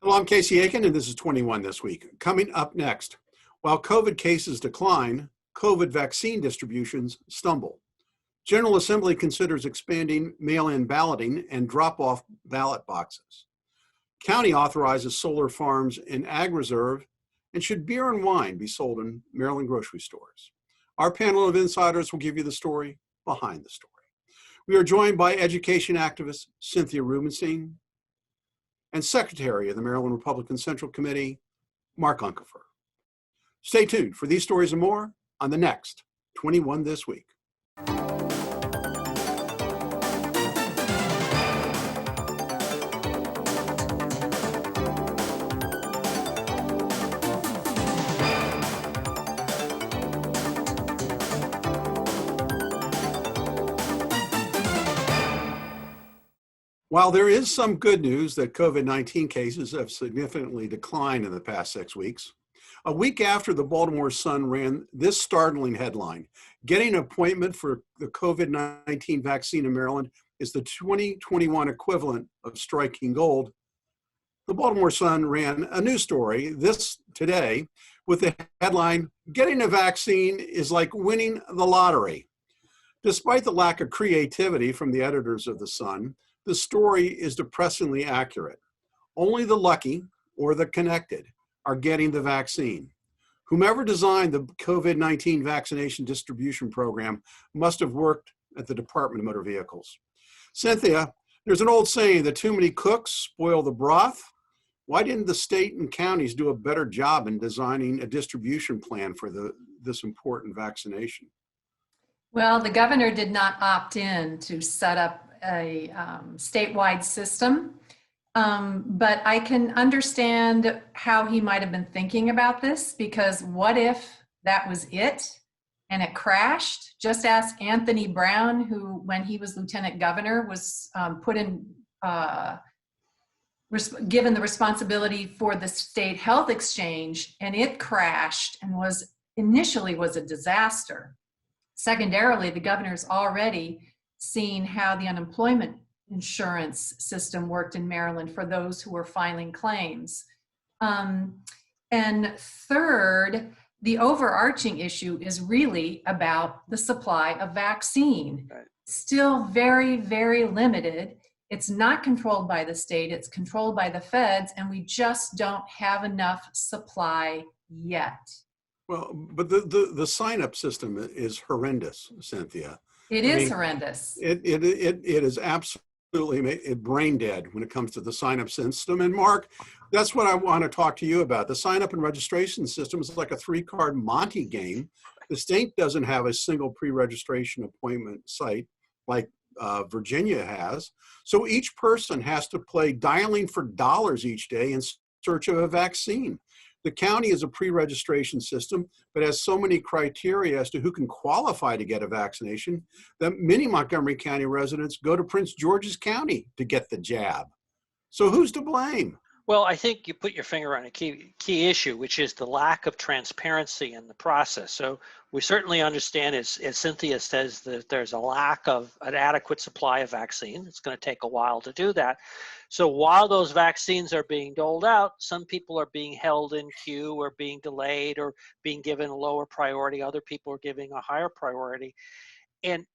Hello, I'm Casey Aiken, and this is 21 This Week. Coming up next, while COVID cases decline, COVID vaccine distributions stumble. General Assembly considers expanding mail-in balloting and drop-off ballot boxes. County authorizes solar farms in ag reserve, and should beer and wine be sold in Maryland grocery stores? Our panel of insiders will give you the story behind the story. We are joined by education activist Cynthia Rubenstein and Secretary of the Maryland Republican Central Committee, Mark Uncapher. Stay tuned for these stories and more on the next 21 This Week. While there is some good news that COVID-19 cases have significantly declined in the past 6 weeks, a week after the Baltimore Sun ran this startling headline, "Getting an appointment for the COVID-19 vaccine in Maryland is the 2021 equivalent of striking gold," the Baltimore Sun ran a news story today with the headline, "Getting a vaccine is like winning the lottery." Despite the lack of creativity from the editors of the Sun, the story is depressingly accurate. Only the lucky or the connected are getting the vaccine. Whomever designed the COVID-19 vaccination distribution program must have worked at the Department of Motor Vehicles. Cynthia, there's an old saying that too many cooks spoil the broth. Why didn't the state and counties do a better job in designing a distribution plan for this important vaccination? Well, the governor did not opt in to set up a statewide system, but I can understand how he might have been thinking about this, because what if that was it and it crashed? Just ask Anthony Brown, who, when he was lieutenant governor, was given the responsibility for the state health exchange, and it crashed and initially was a disaster. Secondarily, the governor's already seen how the unemployment insurance system worked in Maryland for those who were filing claims. And third, the overarching issue is really about the supply of vaccine. Right. Still very, very limited. It's not controlled by the state, it's controlled by the feds, and we just don't have enough supply yet. Well, but the sign-up system is horrendous, Cynthia. It is horrendous. It is absolutely brain dead when it comes to the sign-up system. And Mark, that's what I want to talk to you about. The sign-up and registration system is like a 3-card Monte game. The state doesn't have a single pre-registration appointment site like Virginia has. So each person has to play dialing for dollars each day in search of a vaccine. The county is a pre-registration system, but has so many criteria as to who can qualify to get a vaccination that many Montgomery County residents go to Prince George's County to get the jab. So who's to blame? Well, I think you put your finger on a key issue, which is the lack of transparency in the process. So we certainly understand, as Cynthia says, that there's a lack of an adequate supply of vaccine. It's going to take a while to do that. So while those vaccines are being doled out, some people are being held in queue or being delayed or being given a lower priority. Other people are giving a higher priority. And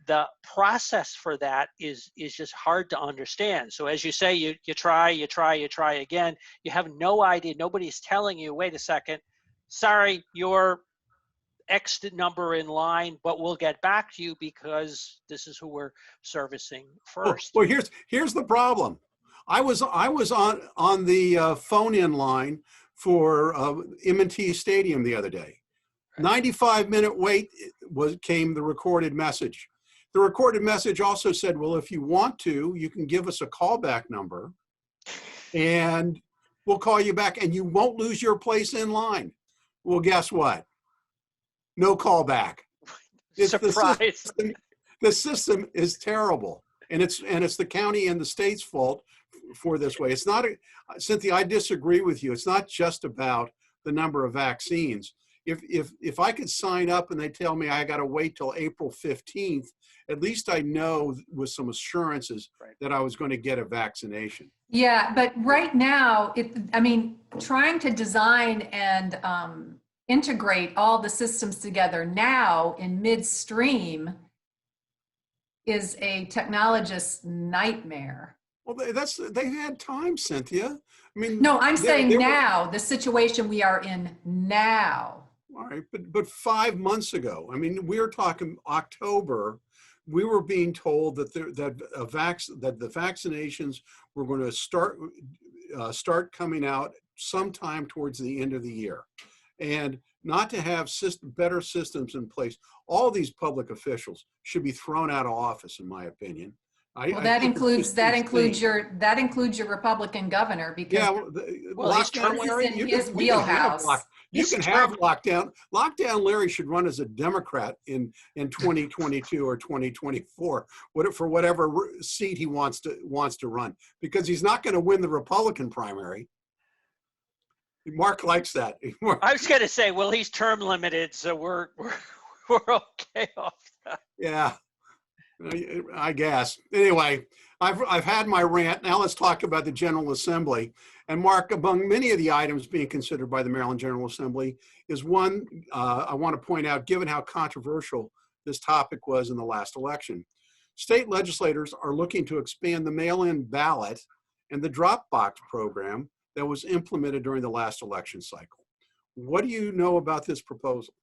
the process for that is just hard to understand. So as you say, you try again. You have no idea. Nobody's telling you, wait a second, sorry, you're X number in line, but we'll get back to you because this is who we're servicing first. Well, here's the problem. I was on the phone-in line for M&T Stadium the other day. 95-minute wait came the recorded message. The recorded message also said, well, if you want to, you can give us a callback number and we'll call you back and you won't lose your place in line. Well, guess what? No callback. Surprise. The system is terrible. And it's the county and the state's fault for this way. It's not, Cynthia, I disagree with you. It's not just about the number of vaccines. If I could sign up and they tell me I got to wait till April 15th at least I know with some assurances Right. that I was going to get a vaccination. Yeah, but right now, I mean, trying to design and integrate all the systems together now in midstream is a technologist's nightmare. Well, they had time, Cynthia. I mean, No, I'm saying they were, now, the situation we are in now. all right, but 5 months ago, I mean, we're talking October. We were being told that that the vaccinations were going to start coming out sometime towards the end of the year, and not to have better systems in place. All these public officials should be thrown out of office, in my opinion. Well, I that think it's just insane. that includes your Republican governor, because Yeah, Well, he's lockdown, this is Larry. in his wheelhouse. You can have lockdown. Lockdown, Larry should run as a Democrat in 2022 or 2024, for whatever seat he wants to run, because he's not going to win the Republican primary. Mark likes that. I was going to say, well, he's term limited, so we're okay off that. Yeah, I guess. Anyway, I've had my rant. Now let's talk about the General Assembly. And Mark, among many of the items being considered by the Maryland General Assembly is one I want to point out, given how controversial this topic was in the last election. State legislators are looking to expand the mail-in ballot and the drop box program that was implemented during the last election cycle. What do you know about this proposal?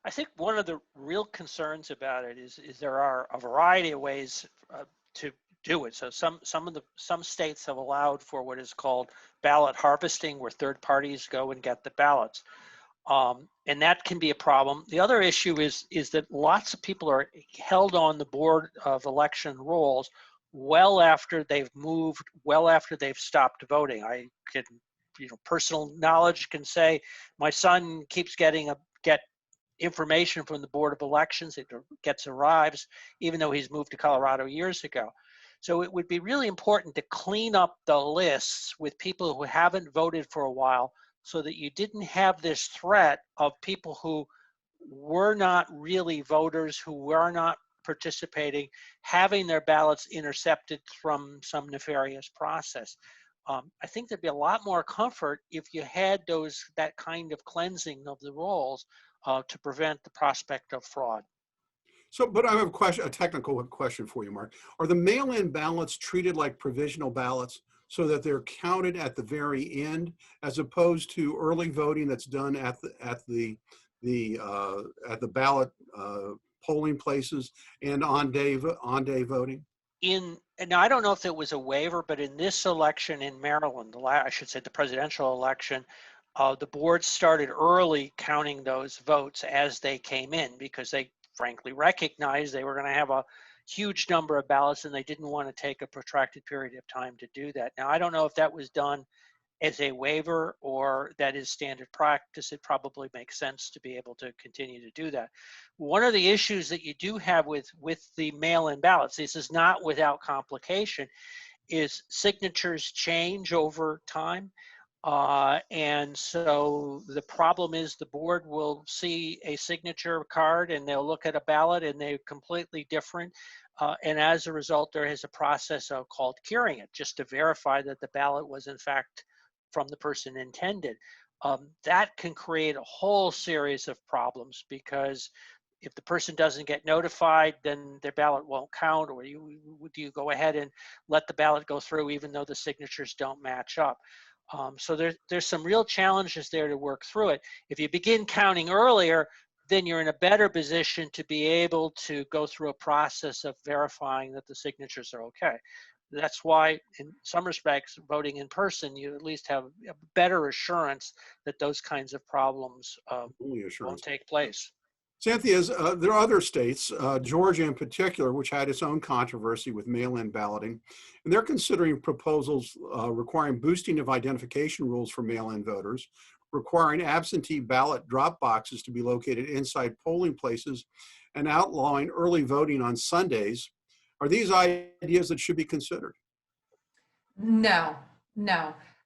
I think one of the real concerns about it is there are a variety of ways to do it. So some states have allowed for what is called ballot harvesting, where third parties go and get the ballots, and that can be a problem. The other issue is that lots of people are held on the board of election rolls well after they've moved, well after they've stopped voting. I can, personal knowledge can say my son keeps get information from the Board of Elections. It arrives even though he's moved to Colorado years ago. So it would be really important to clean up the lists with people who haven't voted for a while, so that you didn't have this threat of people who were not really voters, who were not participating, having their ballots intercepted from some nefarious process. I think there'd be a lot more comfort if you had that kind of cleansing of the rolls to prevent the prospect of fraud. So, but I have a technical question for you, Mark. Are the mail-in ballots treated like provisional ballots, so that they're counted at the very end, as opposed to early voting that's done at the ballot polling places and on day voting? Now, I don't know if it was a waiver, but in this election in Maryland, I should say the presidential election, the board started early counting those votes as they came in, because they frankly recognized they were going to have a huge number of ballots and they didn't want to take a protracted period of time to do that. Now, I don't know if that was done as a waiver or that is standard practice. It probably makes sense to be able to continue to do that. One of the issues that you do have with the mail-in ballots, this is not without complication, is signatures change over time. And so the problem is the board will see a signature card and they'll look at a ballot and they're completely different. And as a result, there is a process called curing it, just to verify that the ballot was in fact from the person intended. That can create a whole series of problems, because if the person doesn't get notified, then their ballot won't count, or do you go ahead and let the ballot go through even though the signatures don't match up? So there's some real challenges there to work through it. If you begin counting earlier, then you're in a better position to be able to go through a process of verifying that the signatures are okay. That's why, in some respects, voting in person, you at least have a better assurance that those kinds of problems won't take place. Cynthia, there are other states, Georgia in particular, which had its own controversy with mail-in balloting, and they're considering proposals requiring boosting of identification rules for mail-in voters, requiring absentee ballot drop boxes to be located inside polling places, and outlawing early voting on Sundays. Are these ideas that should be considered? No.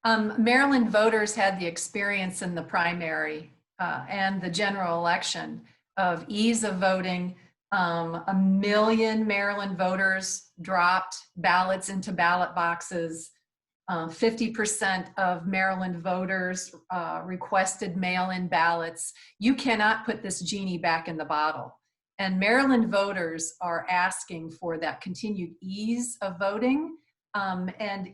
Maryland voters had the experience in the primary and the general election of ease of voting, 1 million Maryland voters dropped ballots into ballot boxes. 50% of Maryland voters requested mail-in ballots. You cannot put this genie back in the bottle. And Maryland voters are asking for that continued ease of voting. And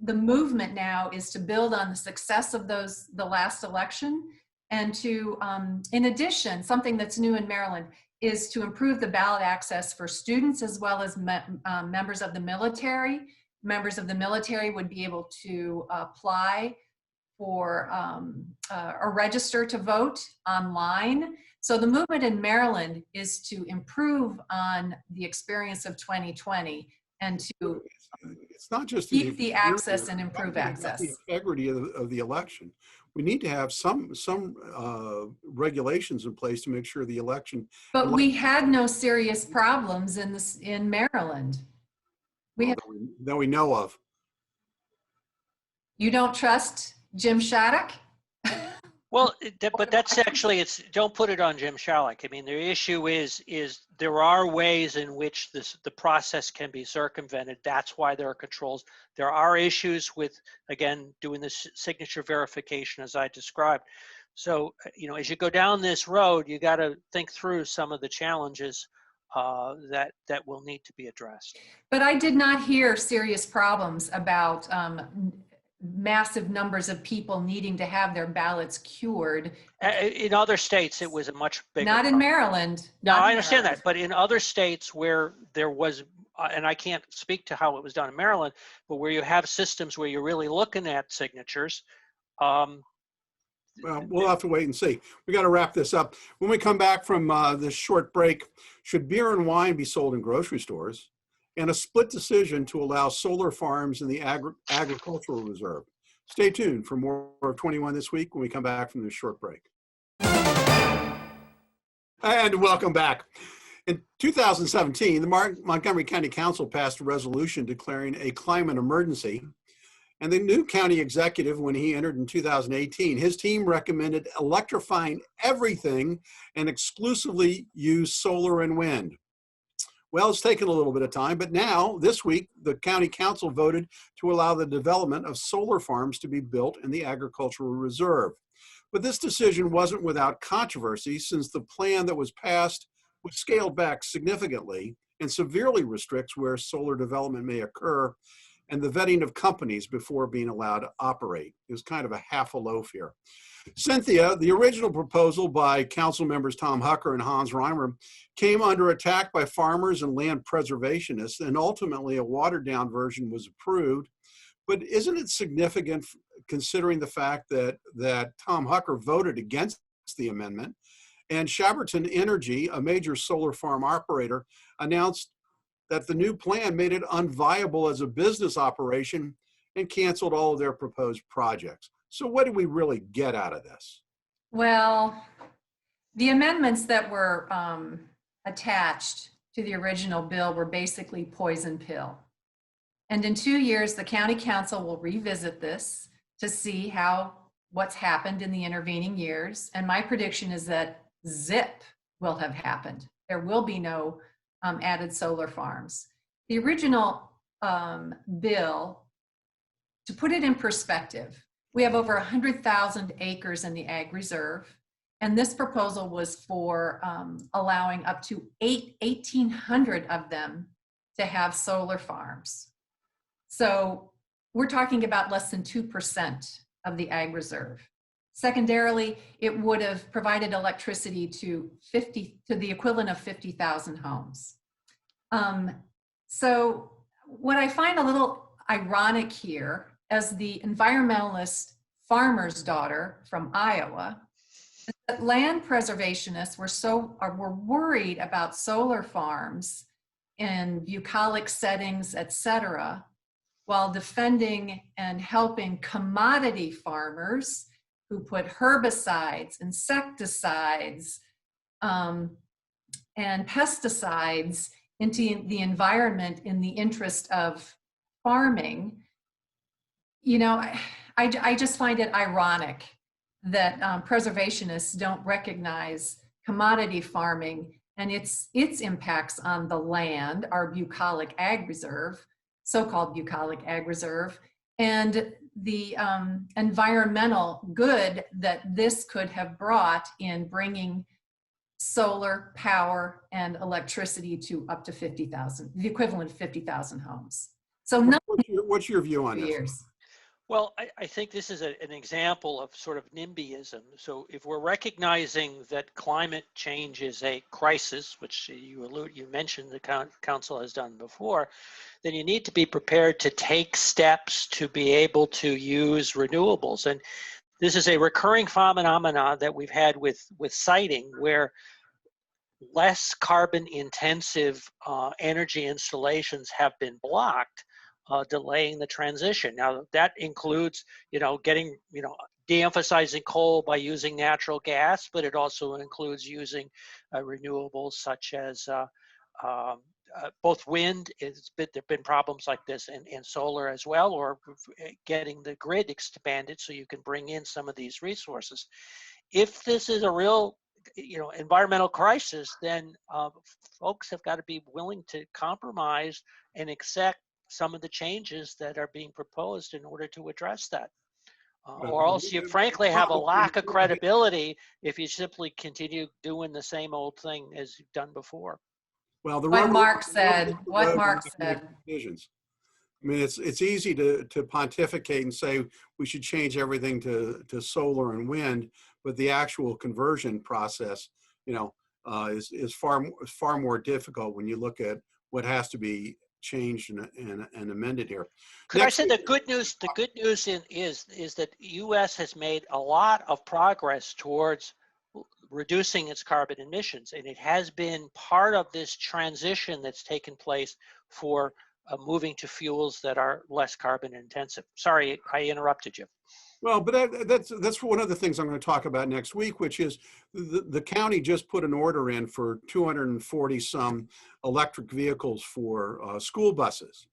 the movement now is to build on the success of the last election, and to, in addition, something that's new in Maryland is to improve the ballot access for students as well as members of the military. Members of the military would be able to apply for or register to vote online. So the movement in Maryland is to improve on the experience of 2020 and to It's not just keep the access and improve access. The integrity of the election. We need to have some regulations in place to make sure the election. But we had no serious problems in Maryland. That we know of. You don't trust Jim Shattuck? Well, but that's actually, don't put it on Jim Shattuck. I mean, the issue is there are ways in which the process can be circumvented. That's why there are controls. There are issues with, again, doing this signature verification as I described. So, as you go down this road, you got to think through some of the challenges that will need to be addressed. But I did not hear serious problems about massive numbers of people needing to have their ballots cured. In other states, it was a much bigger Not in problem. Maryland. No, I understand that, but in other states where there was, and I can't speak to how it was done in Maryland, but where you have systems where you're really looking at signatures. Well, we'll have to wait and see. We got to wrap this up. When we come back from this short break, should beer and wine be sold in grocery stores? And a split decision to allow solar farms in the agricultural reserve. Stay tuned for more of 21 This Week when we come back from this short break. And welcome back. In 2017, the Montgomery County Council passed a resolution declaring a climate emergency. And the new county executive, when he entered in 2018, his team recommended electrifying everything and exclusively use solar and wind. Well, it's taken a little bit of time, but now, this week, the county council voted to allow the development of solar farms to be built in the agricultural reserve. But this decision wasn't without controversy, since the plan that was passed was scaled back significantly and severely restricts where solar development may occur and the vetting of companies before being allowed to operate. It was kind of a half a loaf here. Cynthia, the original proposal by council members Tom Hucker and Hans Reimer came under attack by farmers and land preservationists, and ultimately a watered-down version was approved. But isn't it significant, considering the fact that Tom Hucker voted against the amendment, and Shaberton Energy, a major solar farm operator, announced that the new plan made it unviable as a business operation and canceled all of their proposed projects? So what did we really get out of this? Well, the amendments that were attached to the original bill were basically poison pill. And in 2 years, the county council will revisit this to see what's happened in the intervening years. And my prediction is that zip will have happened. There will be no added solar farms. The original bill, to put it in perspective, we have over 100,000 acres in the Ag Reserve, and this proposal was for allowing up to 1,800 of them to have solar farms. So we're talking about less than 2% of the Ag Reserve. Secondarily, it would have provided electricity to the equivalent of 50,000 homes. So what I find a little ironic here, as the environmentalist farmer's daughter from Iowa, is that land preservationists were worried about solar farms in bucolic settings, etc., while defending and helping commodity farmers who put herbicides, insecticides, and pesticides into the environment in the interest of farming. I just find it ironic that preservationists don't recognize commodity farming and its impacts on the land, our bucolic ag reserve, so-called bucolic ag reserve, and the environmental good that this could have brought in bringing solar power and electricity to up to 50,000, the equivalent of 50,000 homes. So What's your view on this? years. Well, I think this is an example of sort of NIMBYism. So if we're recognizing that climate change is a crisis, which you mentioned the council has done before, then you need to be prepared to take steps to be able to use renewables. And this is a recurring phenomenon that we've had with siting, where less carbon intensive energy installations have been blocked, delaying the transition. Now that includes, de-emphasizing coal by using natural gas, but it also includes using renewables such as both wind. There've been problems like this in solar as well, or getting the grid expanded so you can bring in some of these resources. If this is a real environmental crisis, then folks have got to be willing to compromise and accept some of the changes that are being proposed in order to address that. Or else you frankly have a lack of credibility if you simply continue doing the same old thing as you've done before. Well, What Mark said. Decisions. I mean, it's easy to pontificate and say we should change everything to solar and wind, but the actual conversion process, is far more difficult when you look at what has to be changed and amended here. Could I say the good news? The good news is that the U.S. has made a lot of progress towards reducing its carbon emissions, and it has been part of this transition that's taken place for moving to fuels that are less carbon intensive. Sorry, I interrupted you. Well, but that's one of the things I'm going to talk about next week, which is the county just put an order in for 240 some electric vehicles for school buses.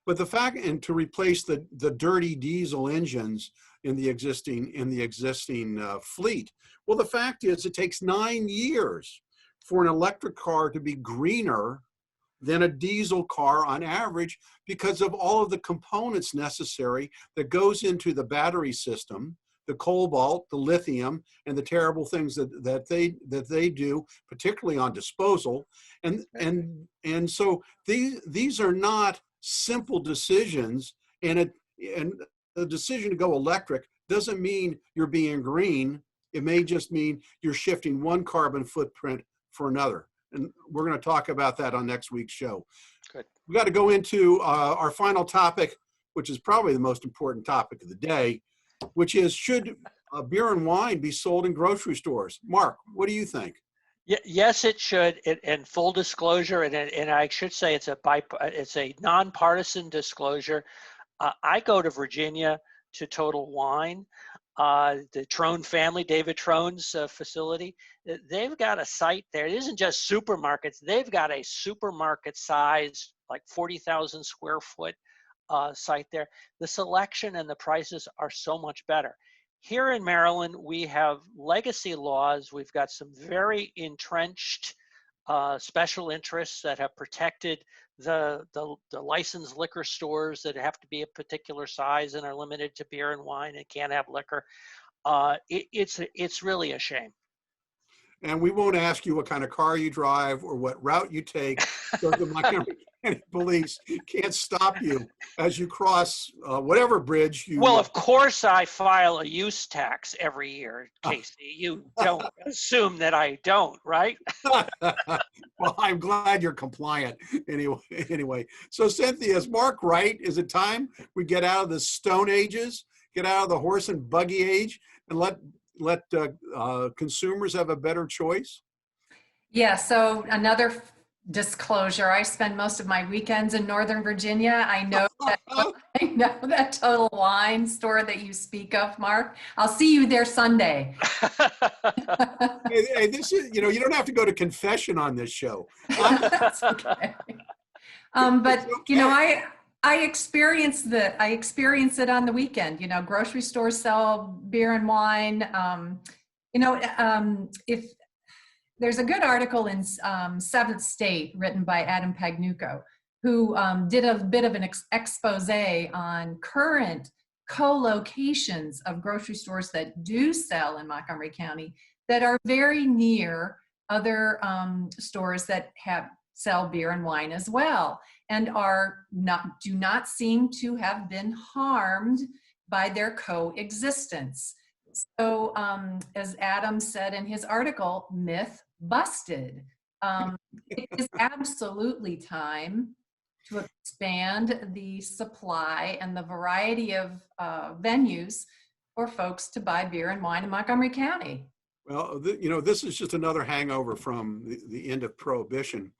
But the fact, and to replace the dirty diesel engines in the existing fleet. Well, the fact is it takes 9 years for an electric car to be greener than a diesel car on average, because of all of the components necessary that goes into the battery system, the cobalt, the lithium, and the terrible things that they do, particularly on disposal. And so these are not simple decisions, and the decision to go electric doesn't mean you're being green. It may just mean you're shifting one carbon footprint for another. And we're going to talk about that on next week's show. Good. We got to go into our final topic, which is probably the most important topic of the day, which is, should beer and wine be sold in grocery stores? Mark, what do you think? Yes, it should. And full disclosure, and I should say it's a nonpartisan disclosure. I go to Virginia to Total Wine. The Trone family, David Trone's facility, they've got a site there. It isn't just supermarkets. They've got a supermarket size, like 40,000 square foot site there. The selection and the prices are so much better. Here in Maryland, we have legacy laws. We've got some very entrenched special interests that have protected the licensed liquor stores that have to be a particular size and are limited to beer and wine and can't have liquor. It's really a shame. And we won't ask you what kind of car you drive or what route you take, because the Montgomery County Police can't stop you as you cross whatever bridge you. Well, of course, I file a use tax every year, Casey. You don't assume that I don't, right? Well, I'm glad you're compliant anyway. So, Cynthia, is Mark right? Is it time we get out of the Stone Ages, get out of the horse and buggy age, and let consumers have a better choice? Yeah, so another disclosure, I spend most of my weekends in Northern Virginia. I know that Total Wine store that you speak of, Mark. I'll see you there Sunday. Hey, this is, you don't have to go to confession on this show. That's okay. But I experience it on the weekend. Grocery stores sell beer and wine. If there's a good article in Seventh State written by Adam Pagnucco, who did a bit of an expose on current co-locations of grocery stores that do sell in Montgomery County that are very near other stores that sell beer and wine as well, and do not seem to have been harmed by their coexistence. So as Adam said in his article, myth busted. It is absolutely time to expand the supply and the variety of venues for folks to buy beer and wine in Montgomery County. Well, this is just another hangover from the end of Prohibition,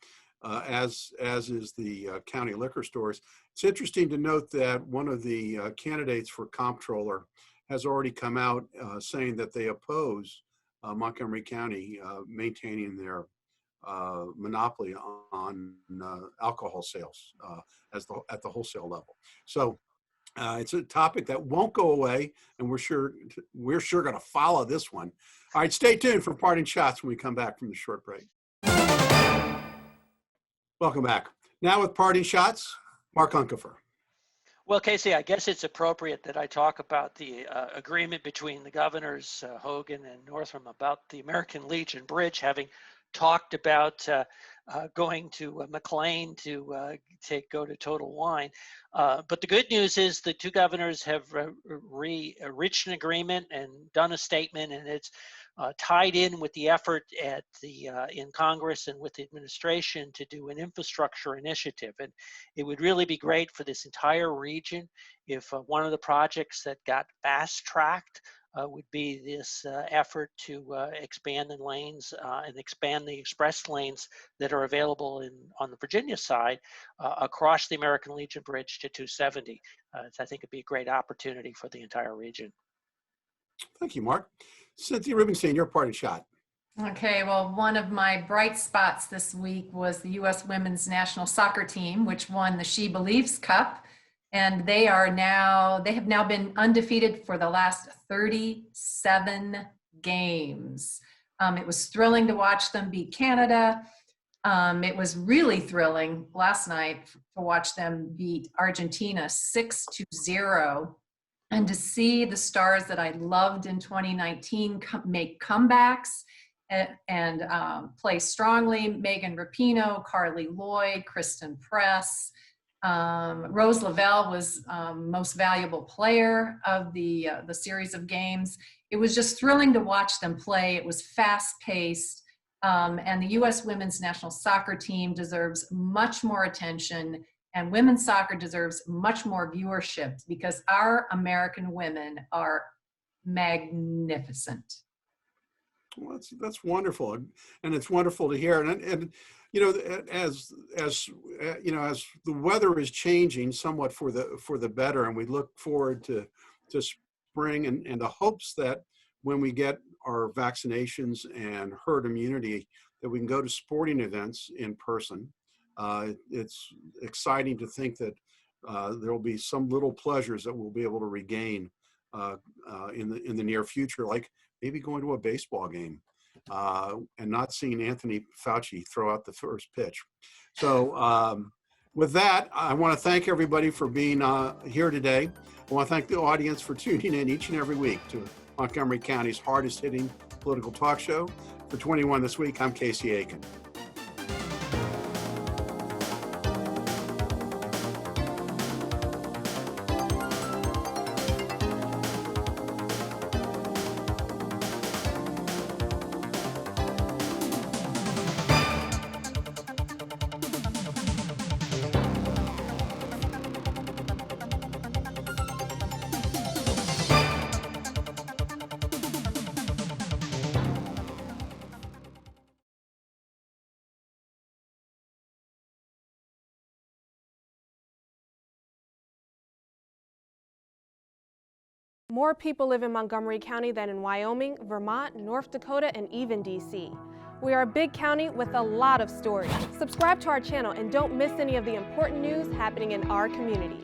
as is the county liquor stores. It's interesting to note that one of the candidates for comptroller has already come out saying that they oppose Montgomery County maintaining their monopoly on alcohol sales at the wholesale level. So it's a topic that won't go away, and we're sure going to follow this one. All right, stay tuned for parting shots when we come back from the short break. Welcome back. Now with parting shots, Mark Uncapher. Well, Casey, I guess it's appropriate that I talk about the agreement between the governors, Hogan and Northam, about the American Legion Bridge, having talked about going to McLean to go to Total Wine. But the good news is the two governors have reached an agreement and done a statement, and it's tied in with the effort in Congress and with the administration to do an infrastructure initiative. And it would really be great for this entire region if one of the projects that got fast-tracked would be this effort to expand the lanes and expand the express lanes that are available on the Virginia side across the American Legion Bridge to 270. I think it'd be a great opportunity for the entire region. Thank you, Mark. Cynthia Rubenstein, your parting shot. Okay, well, one of my bright spots this week was the U.S. Women's National Soccer Team, which won the She Believes Cup. And they have now been undefeated for the last 37 games. It was thrilling to watch them beat Canada. It was really thrilling last night to watch them beat Argentina 6-0. And to see the stars that I loved in 2019 make comebacks and play strongly. Megan Rapinoe, Carly Lloyd, Kristen Press. Rose Lavelle was most valuable player of the series of games. It was just thrilling to watch them play. It was fast-paced, and the U.S. Women's National Soccer Team deserves much more attention, and women's soccer deserves much more viewership because our American women are magnificent. Well, that's wonderful, and it's wonderful to hear. And as the weather is changing somewhat for the better, and we look forward to spring and the hopes that when we get our vaccinations and herd immunity, that we can go to sporting events in person. It's exciting to think that there will be some little pleasures that we'll be able to regain in the near future, like maybe going to a baseball game and not seeing Anthony Fauci throw out the first pitch. So with that, I want to thank everybody for being here today. I want to thank the audience for tuning in each and every week to Montgomery County's hardest hitting political talk show. For 21 this week, I'm Casey Aiken. More people live in Montgomery County than in Wyoming, Vermont, North Dakota, and even DC. We are a big county with a lot of stories. Subscribe to our channel and don't miss any of the important news happening in our community.